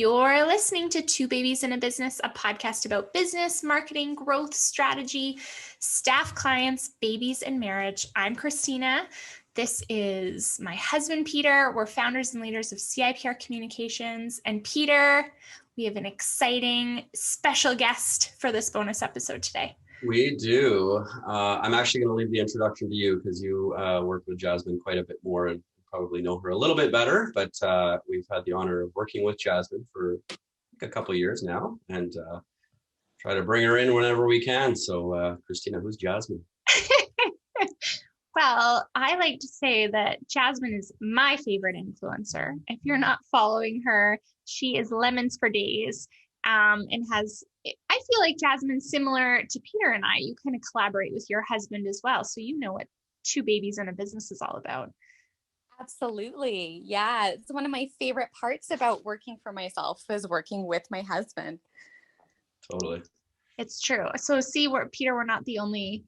You're listening to Two Babies in a Business, a podcast about business, marketing, growth, strategy, staff, clients, babies, and marriage. I'm Christina. This is my husband, Peter. We're founders and leaders of CIPR Communications. And Peter, we have an exciting special guest for this bonus episode today. We do. I'm actually going to leave the introduction to you because you work with Jasmin quite a bit more and probably know her a little bit better, but we've had the honor of working with Jasmin for a couple of years now and try to bring her in whenever we can. So Christina, who's Jasmin? Well, I like to say that Jasmin is my favorite influencer. If you're not following her, she is lemons for days and has, I feel like Jasmin's similar to Peter and I. You kind of collaborate with your husband as well. So you know what Two Babies in a Business is all about. Absolutely. Yeah. It's one of my favorite parts about working for myself is working with my husband. Totally. It's true. So see, Peter, we're not the only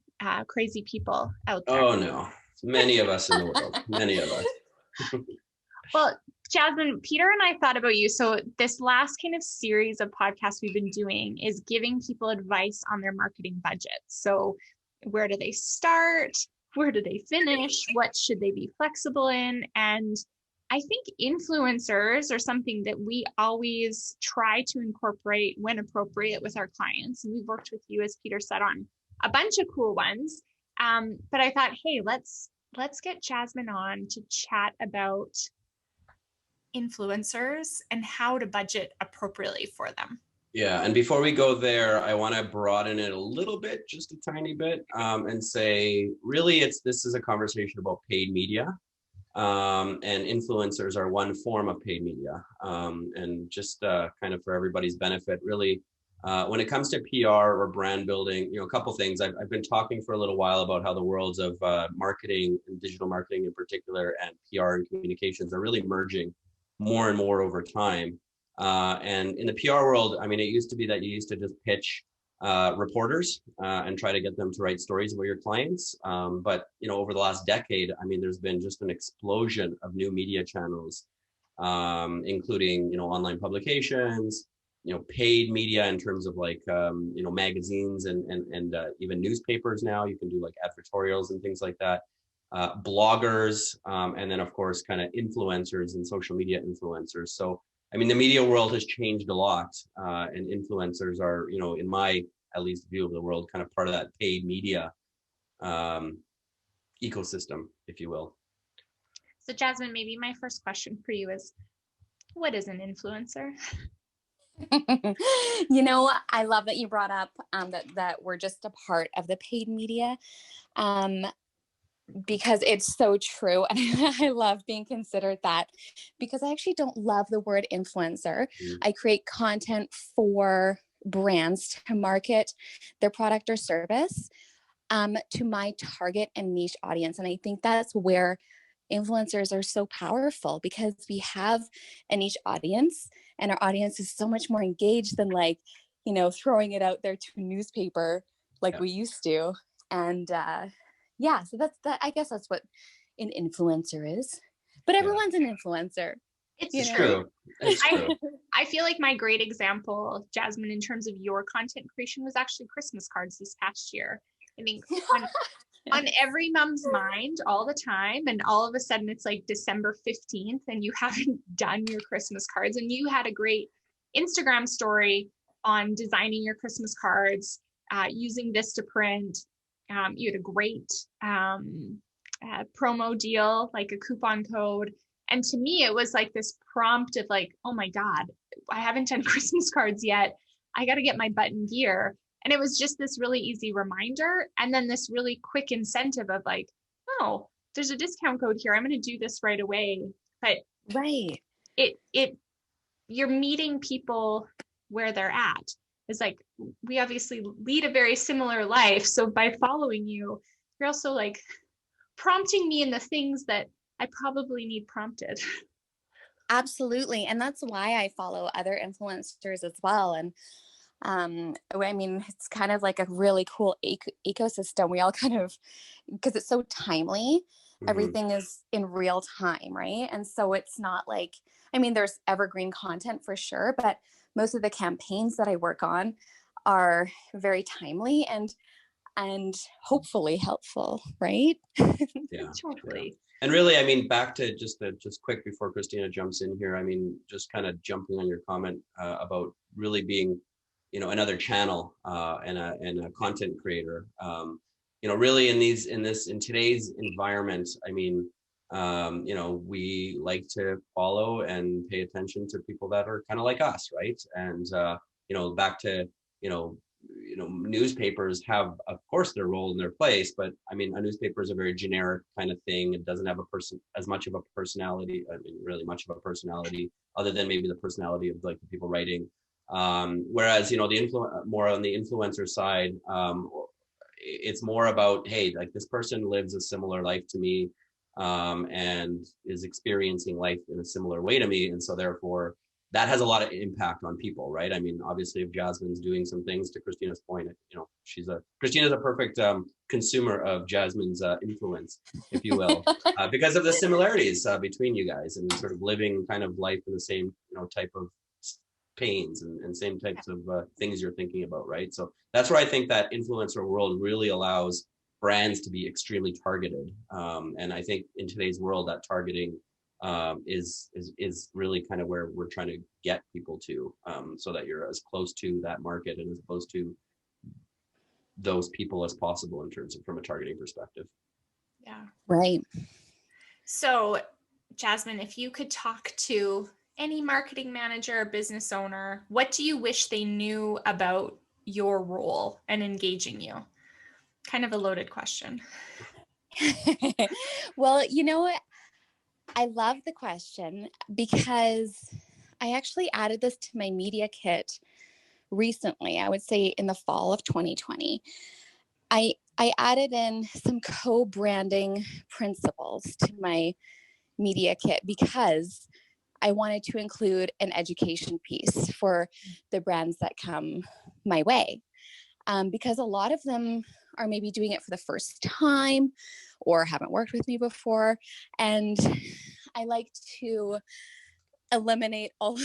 crazy people out there. Oh, no. Many of us in the world. Many of us. Well, Jasmin, Peter and I thought about you. So this last kind of series of podcasts we've been doing is giving people advice on their marketing budget. So where do they start? Where do they finish? What should they be flexible in? And I think influencers are something that we always try to incorporate when appropriate with our clients. And we've worked with you, as Peter said, on a bunch of cool ones. But I thought, hey, let's get Jasmin on to chat about influencers and how to budget appropriately for them. Yeah, and before we go there, I want to broaden it a little bit, just a tiny bit, and say, really, this is a conversation about paid media, and influencers are one form of paid media. And just kind of for everybody's benefit, really, when it comes to PR or brand building, a couple things. I've been talking for a little while about how the worlds of marketing and digital marketing in particular, and PR and communications are really merging more and more over time. And in the PR world, I mean, it used to be that you used to just pitch reporters and try to get them to write stories about your clients. But, over the last decade, I mean, there's been just an explosion of new media channels, including, online publications, paid media in terms of like, magazines and even newspapers now. You can do like advertorials and things like that. Bloggers, and then, of course, kind of influencers and social media influencers. So, I mean, the media world has changed a lot, and influencers are, in my at least view of the world, kind of part of that paid media ecosystem, if you will. So, Jasmin, maybe my first question for you is, what is an influencer? I love that you brought up that we're just a part of the paid media. Because it's so true. And I love being considered that because I actually don't love the word influencer. I create content for brands to market their product or service to my target and niche audience. And I think that's where influencers are so powerful because we have a niche audience and our audience is so much more engaged than throwing it out there to a newspaper like we used to. And, yeah, so I guess that's what an influencer is. But everyone's an influencer. It's true. It's true. I feel like my great example, Jasmin, in terms of your content creation was actually Christmas cards this past year. I think on every mom's mind all the time, and all of a sudden it's like December 15th and you haven't done your Christmas cards, and you had a great Instagram story on designing your Christmas cards, using Vistaprint. You had a great promo deal, like a coupon code. And to me, it was like this prompt of like, oh my God, I haven't done Christmas cards yet. I got to get my butt in gear. And it was just this really easy reminder. And then this really quick incentive of like, oh, there's a discount code here. I'm going to do this right away. But right. You're meeting people where they're at. It's like, we obviously lead a very similar life. So by following you, you're also like prompting me in the things that I probably need prompted. Absolutely. And that's why I follow other influencers as well. And I mean, it's kind of like a really cool ecosystem. We all kind of, because it's so timely, Everything is in real time, right? And so it's not like, I mean, there's evergreen content for sure, but most of the campaigns that I work on are very timely and hopefully helpful, right? Yeah. Totally. And really, I mean, back to just quick before Christina jumps in here. I mean, just kind of jumping on your comment about really being, another channel and a content creator. Really in today's environment, I mean, we like to follow and pay attention to people that are kind of like us, right? And back to newspapers have, of course, their role in their place, but I mean, a newspaper is a very generic kind of thing. It doesn't have as much of a personality. I mean, really much of a personality, other than maybe the personality of like the people writing. Whereas, more on the influencer side, it's more about, hey, like this person lives a similar life to me, and is experiencing life in a similar way to me, and so therefore that has a lot of impact on people, right? I mean, obviously, if Jasmine's doing some things, to Christina's point, Christina's a perfect consumer of Jasmine's influence, if you will, because of the similarities between you guys and sort of living kind of life in the same, type of pains and same types of things you're thinking about, right? So that's where I think that influencer world really allows brands to be extremely targeted, and I think in today's world, that targeting is really kind of where we're trying to get people to, so that you're as close to that market and as close to those people as possible in terms of from a targeting perspective. Yeah. Right. So, Jasmin, if you could talk to any marketing manager or business owner, what do you wish they knew about your role and engaging you? Kind of a loaded question. Well, I love the question because I actually added this to my media kit recently. I would say in the fall of 2020. I added in some co-branding principles to my media kit because I wanted to include an education piece for the brands that come my way. Because a lot of them are maybe doing it for the first time or haven't worked with me before. And I like to eliminate all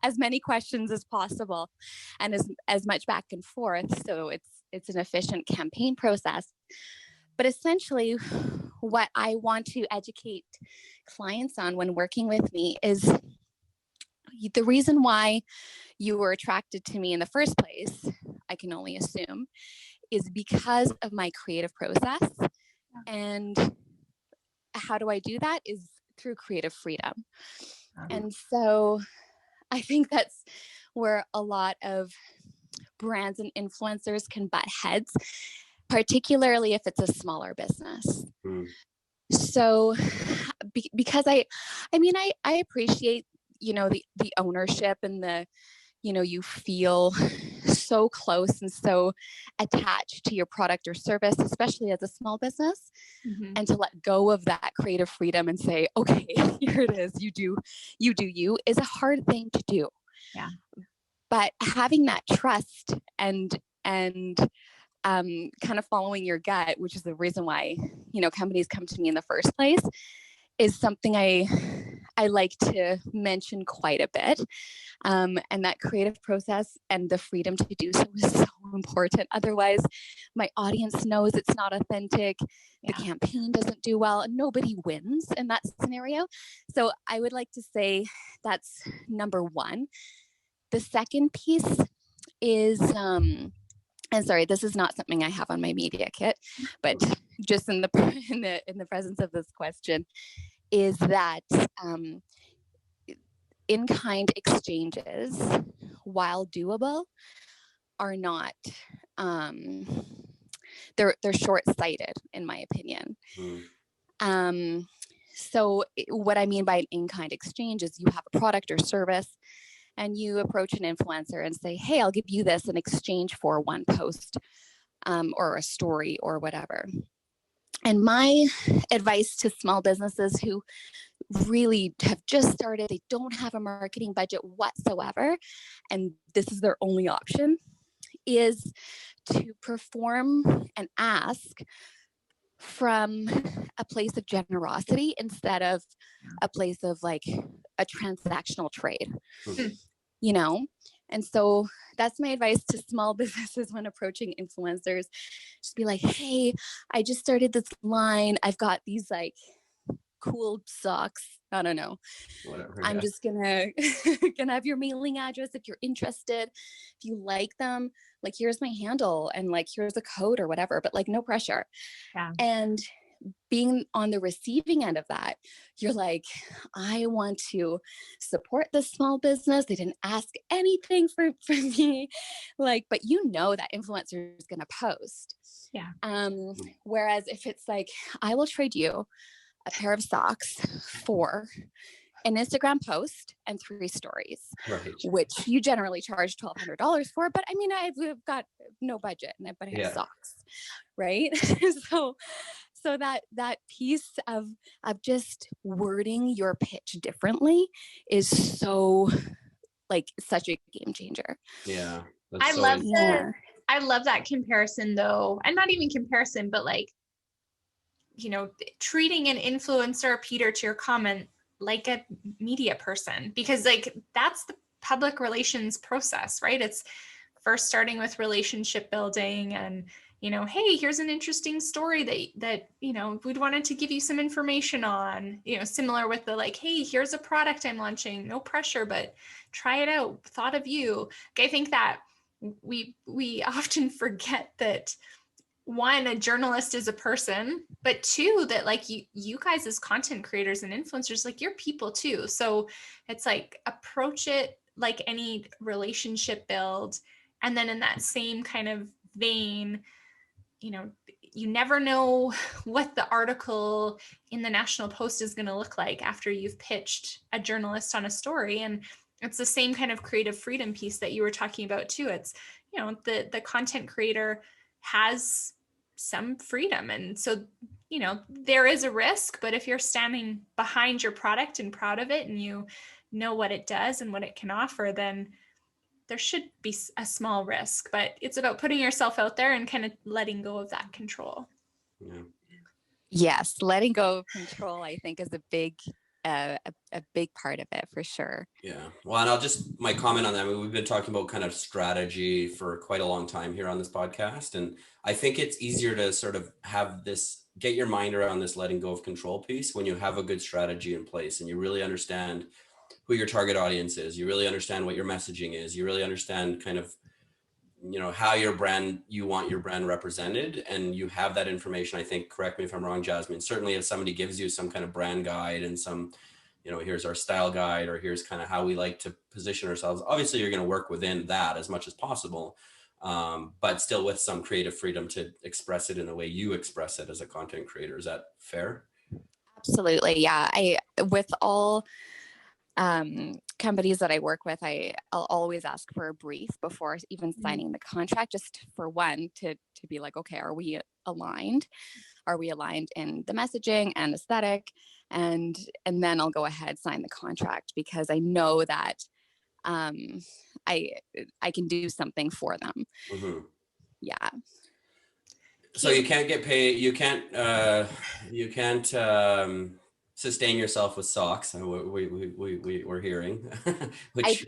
as many questions as possible and as much back and forth. So it's an efficient campaign process. But essentially, what I want to educate clients on when working with me is the reason why you were attracted to me in the first place, I can only assume, is because of my creative process. And how do I do that is through creative freedom. And so I think that's where a lot of brands and influencers can butt heads, particularly if it's a smaller business. So because I appreciate, the ownership and the, you feel so close and so attached to your product or service, especially as a small business, and to let go of that creative freedom and say, okay, here it is, you do you is a hard thing to do. Yeah. But having that trust and kind of following your gut, which is the reason why, companies come to me in the first place, is something I like to mention quite a bit. And that creative process and the freedom to do so is so important. Otherwise, my audience knows it's not authentic. The campaign doesn't do well, and nobody wins in that scenario. So I would like to say that's number one. The second piece is, and sorry, this is not something I have on my media kit, but just in the presence of this question, is that in-kind exchanges, while doable, are not, they're short-sighted, in my opinion. So what I mean by an in-kind exchange is you have a product or service and you approach an influencer and say, hey, I'll give you this in exchange for one post or a story or whatever. And my advice to small businesses who really have just started, they don't have a marketing budget whatsoever, and this is their only option, is to perform and ask from a place of generosity instead of a place of like a transactional trade, you know? And so that's my advice to small businesses when approaching influencers. Just be like, hey, I just started this line. I've got these like cool socks. I don't know. Whatever. I'm just gonna have your mailing address if you're interested. If you like them, like here's my handle and like here's a code or whatever, but like no pressure. Yeah. And being on the receiving end of that, you're like, I want to support this small business. They didn't ask anything for me. Like, but you know that influencer is gonna post. Yeah. Whereas if it's like, I will trade you a pair of socks for an Instagram post and 3 stories, Right. which you generally charge $1,200 for. But I mean, I've got no budget, but I have socks, right? so that piece of just wording your pitch differently is so like such a game changer. Yeah, I love that comparison though, and not even comparison, but like, you know, treating an influencer, Peter, to your comment, like a media person, because like that's the public relations process, right? It's first starting with relationship building and, you know, hey, here's an interesting story that, you know, we'd wanted to give you some information on, you know, similar with the like, hey, here's a product I'm launching, no pressure, but try it out, thought of you. I think that we often forget that, one, a journalist is a person, but two, that like you guys as content creators and influencers, like you're people too. So it's like approach it like any relationship build. And then in that same kind of vein, you know, you never know what the article in the National Post is going to look like after you've pitched a journalist on a story. And it's the same kind of creative freedom piece that you were talking about too. It's, you know, the content creator has some freedom. And so, you know, there is a risk, but if you're standing behind your product and proud of it and you know what it does and what it can offer, then there should be a small risk, but it's about putting yourself out there and kind of letting go of that control. Yeah. Yes, letting go of control, I think, is a big part of it for sure. Yeah. Well, and I'll just my comment on that. We've been talking about kind of strategy for quite a long time here on this podcast. And I think it's easier to sort of have this, get your mind around this letting go of control piece when you have a good strategy in place and you really understand who your target audience is. You really understand what your messaging is. You really understand kind of, you know, how you want your brand represented, and you have that information. I think, correct me if I'm wrong, Jasmin, certainly if somebody gives you some kind of brand guide and some, you know, here's our style guide, or here's kind of how we like to position ourselves. Obviously, you're going to work within that as much as possible, but still with some creative freedom to express it in the way you express it as a content creator. Is that fair? Absolutely. Yeah. With all companies that I work with, I'll always ask for a brief before even signing the contract, just for one, to be like, okay, are we aligned? Are we aligned in the messaging and aesthetic? And then I'll go ahead, sign the contract, because I know that I can do something for them. Mm-hmm. Yeah. So you can't get paid. You can't sustain yourself with socks. We're hearing.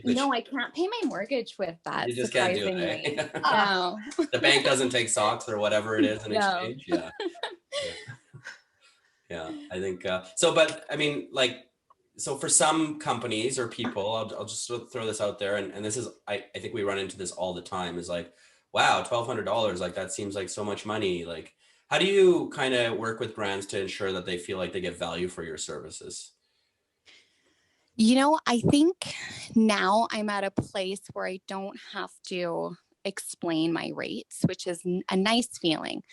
No, I can't pay my mortgage with that. You just can't do it. Eh? No. The bank doesn't take socks or whatever it is in exchange. Yeah. Yeah. I think so. But I mean, like, so for some companies or people, I'll just throw this out there, and this is, I think we run into this all the time, is like, wow, $1,200, like that seems like so much money. Like, how do you kind of work with brands to ensure that they feel like they get value for your services? You know, I think now I'm at a place where I don't have to explain my rates, which is a nice feeling.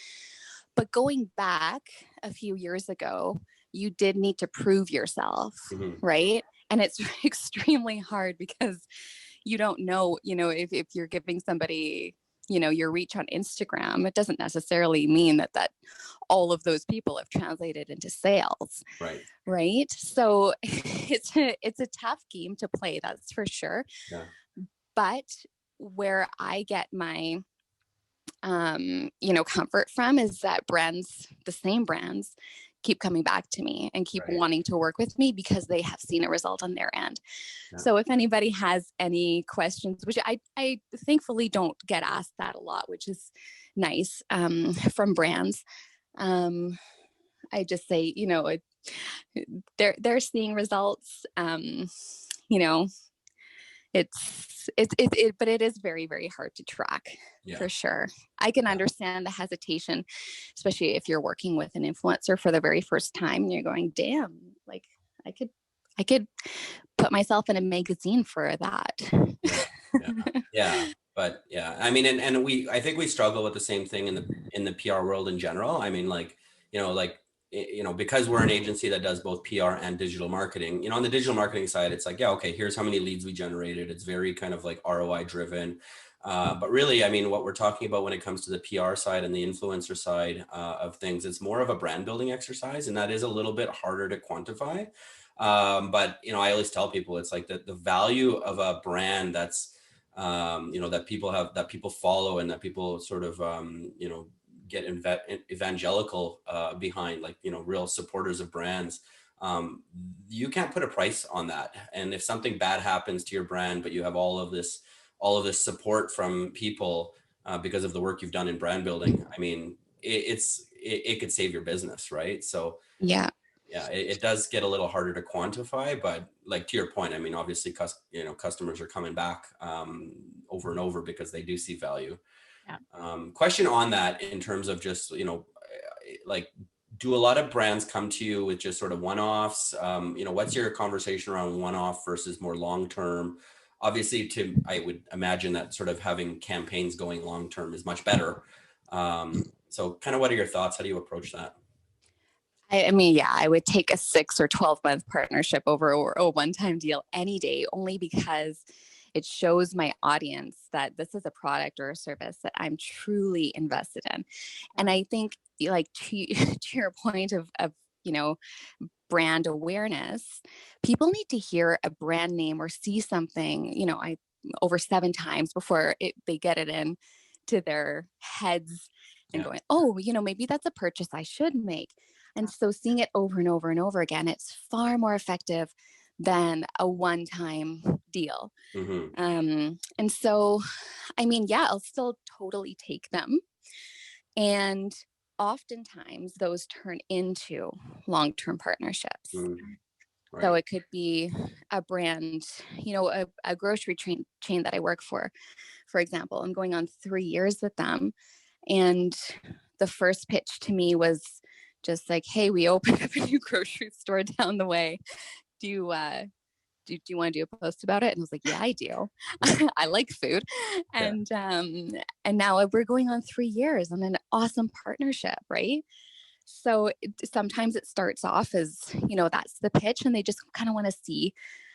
But going back a few years ago, you did need to prove yourself, right? And it's extremely hard because you don't know, you know, if you're giving somebody, you know, your reach on Instagram, it doesn't necessarily mean that all of those people have translated into sales. Right. So it's a tough game to play, that's for sure. Yeah. But where I get my comfort from is that the same brands keep coming back to me and keep wanting to work with me because they have seen a result on their end. Yeah. So if anybody has any questions, which I thankfully don't get asked that a lot, which is nice, from brands, I just say, they're seeing results. But it is very, very hard to track, for sure. I can understand the hesitation, especially if you're working with an influencer for the very first time and you're going, damn, like I could put myself in a magazine for that. But yeah, I mean, and I think we struggle with the same thing in the PR world in general. I mean, because we're an agency that does both PR and digital marketing, on the digital marketing side, it's like, okay, here's how many leads we generated. It's very kind of like ROI driven. But really, I mean, what we're talking about when it comes to the PR side and the influencer side of things, it's more of a brand building exercise. And that is a little bit harder to quantify. But, I always tell people, it's like the value of a brand that's, that people follow and that people sort of, get evangelical behind, like, real supporters of brands. You can't put a price on that. And if something bad happens to your brand, but you have all of this support from people because of the work you've done in brand building, I mean, it could save your business, right? So it does get a little harder to quantify, but like to your point, I mean, obviously, customers are coming back over and over because they do see value. Question on that in terms of just, like, do a lot of brands come to you with just sort of one-offs? What's your conversation around one-off versus more long-term? Obviously, I would imagine that sort of having campaigns going long-term is much better. So kind of what are your thoughts? How do you approach that? I mean, I would take a 6 or 12-month partnership over a one-time deal any day, only because it shows my audience that this is a product or a service that I'm truly invested in. And I think, like, to your point of brand awareness, people need to hear a brand name or see something, over 7 times before they get it in to their heads and going, oh, maybe that's a purchase I should make. And so seeing it over and over and over again, it's far more effective than a one-time deal. Mm-hmm. And so, I mean, I'll still totally take them. And oftentimes those turn into long-term partnerships. Mm-hmm. Right. So it could be a brand, a grocery chain that I work for example. I'm going on 3 years with them. And the first pitch to me was just like, hey, we opened up a new grocery store down the way. Do you want to do a post about it? And I was like, yeah, I do. I like food. And now we're going on 3 years on an awesome partnership, right? So sometimes it starts off as, that's the pitch, and they just kind of want to see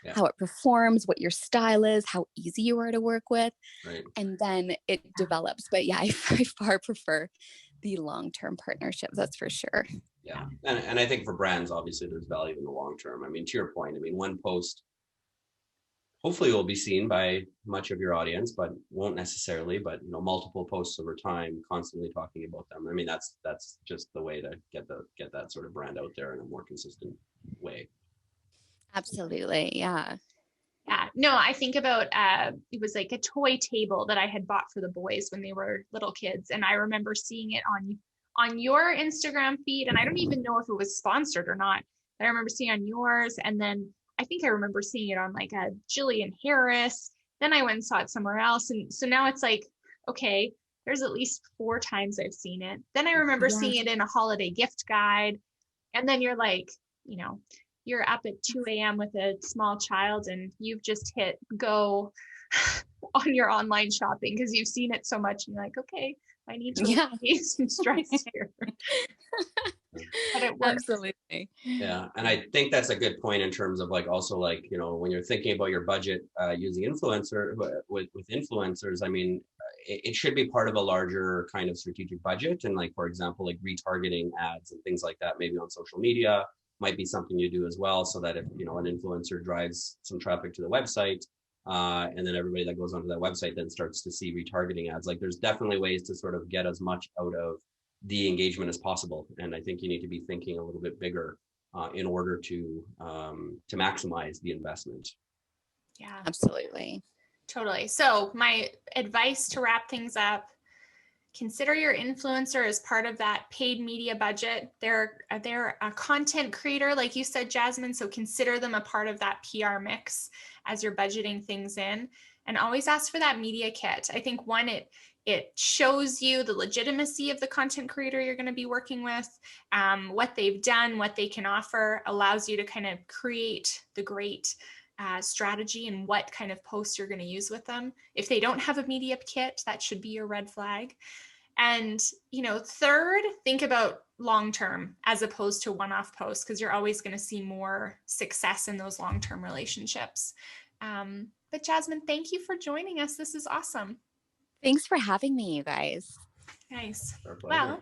how it performs, what your style is, how easy you are to work with. Right. And then it develops. But I far prefer the long-term partnerships, that's for sure. Yeah. And I think for brands, obviously there's value in the long term. I mean, to your point, I mean, one post hopefully will be seen by much of your audience, but won't necessarily, but multiple posts over time, constantly talking about them. I mean, that's just the way to get that sort of brand out there in a more consistent way. Absolutely. Yeah. Yeah. No, I think about, it was like a toy table that I had bought for the boys when they were little kids. And I remember seeing it on your Instagram feed. And I don't even know if it was sponsored or not. I remember seeing on yours. And then I think I remember seeing it on like a Jillian Harris. Then I went and saw it somewhere else. And so now it's like, okay, there's at least 4 times I've seen it. Then I remember seeing it in a holiday gift guide. And then you're like, you're up at 2 a.m. with a small child and you've just hit go on your online shopping because you've seen it so much. And you're like, okay, I need to alleviate some stress here. But it works. Absolutely. Yeah. And I think that's a good point in terms of like, also like, when you're thinking about your budget using influencer with influencers, I mean, it should be part of a larger kind of strategic budget. And like, for example, like retargeting ads and things like that, maybe on social media might be something you do as well. So that if, an influencer drives some traffic to the website, And then everybody that goes onto that website then starts to see retargeting ads. Like there's definitely ways to sort of get as much out of the engagement as possible. And I think you need to be thinking a little bit bigger in order to maximize the investment. Yeah, Absolutely. totally. So my advice to wrap things up, consider your influencer as part of that paid media budget. They're a content creator, like you said, Jasmin, so consider them a part of that PR mix as you're budgeting things in, and always ask for that media kit. I think one, it shows you the legitimacy of the content creator you're going to be working with, what they've done, what they can offer, allows you to kind of create the great strategy and what kind of posts you're going to use with them. If they don't have a media kit, that should be your red flag. And, third, think about long-term as opposed to one-off posts, because you're always going to see more success in those long-term relationships. But Jasmin, thank you for joining us. This is awesome. Thanks for having me, you guys. Nice. Well,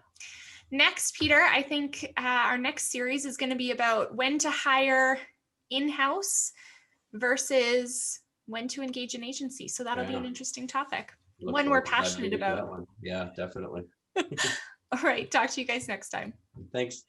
next, Peter, I think our next series is going to be about when to hire in-house versus when to engage an agency. So that'll be an interesting topic. One we're passionate about. Yeah, definitely. All right. Talk to you guys next time. Thanks.